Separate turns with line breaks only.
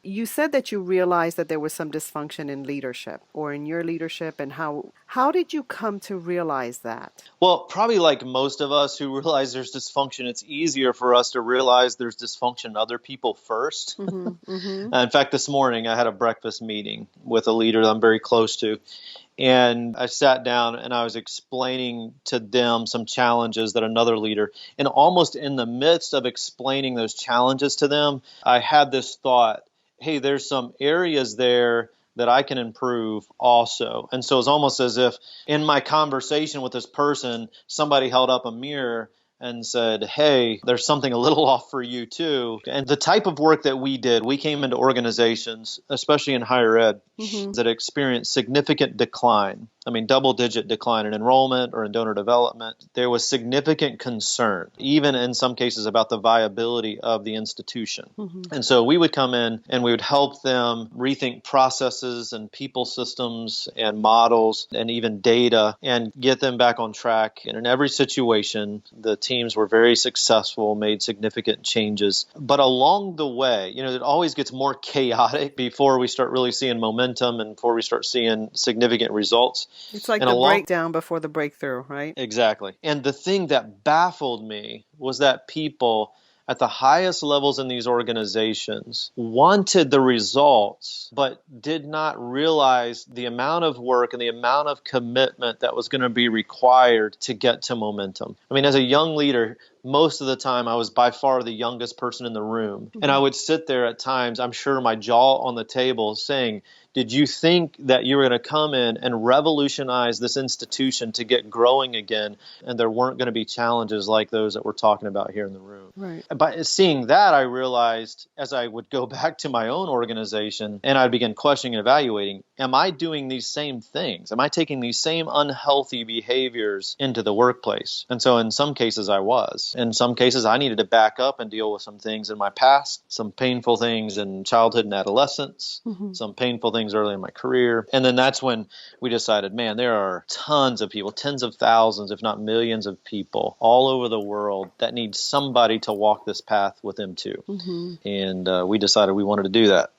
You said that you realized that there was some dysfunction in leadership or in your leadership, and how did you come to realize that?
Well, probably like most of us who realize there's dysfunction, it's easier for us to realize there's dysfunction in other people first.
Mm-hmm, mm-hmm.
In fact, this morning I had a breakfast meeting with a leader that I'm very close to. And I sat down and I was explaining to them some challenges that another leader, and almost in the midst of explaining those challenges to them, I had this thought, hey, there's some areas there that I can improve also. And so it's almost as if in my conversation with this person, somebody held up a mirror and said, hey, there's something a little off for you too. And the type of work that we did, we came into organizations, especially in higher ed,
Mm-hmm.
that experienced significant decline. I mean, double-digit decline in enrollment or in donor development. There was significant concern, even in some cases about the viability of the institution.
Mm-hmm.
And so we would come in and we would help them rethink processes and people systems and models and even data and get them back on track. And in every situation, the teams were very successful, made significant changes. But along the way, it always gets more chaotic before we start really seeing momentum and before we start seeing significant results.
It's like
And
the
along
breakdown before the breakthrough, right?
Exactly. And the thing that baffled me was that people at the highest levels in these organizations wanted the results, but did not realize the amount of work and the amount of commitment that was going to be required to get to momentum. I mean, as a young leader, most of the time I was by far the youngest person in the room. And I would sit there at times, I'm sure my jaw on the table saying, did you think that you were going to come in and revolutionize this institution to get growing again, and there weren't going to be challenges like those that we're talking about here in the room?
Right.
By seeing that, I realized as I would go back to my own organization and I'd begin questioning and evaluating, am I doing these same things? Am I taking these same unhealthy behaviors into the workplace? And so in some cases I was. In some cases I needed to back up and deal with some things in my past, some painful things in childhood and adolescence,
Mm-hmm.
some painful things early in my career. And then that's when we decided, man, there are tons of people, tens of thousands, if not millions of people all over the world that need somebody to walk this path with them too.
Mm-hmm.
And we decided we wanted to do that.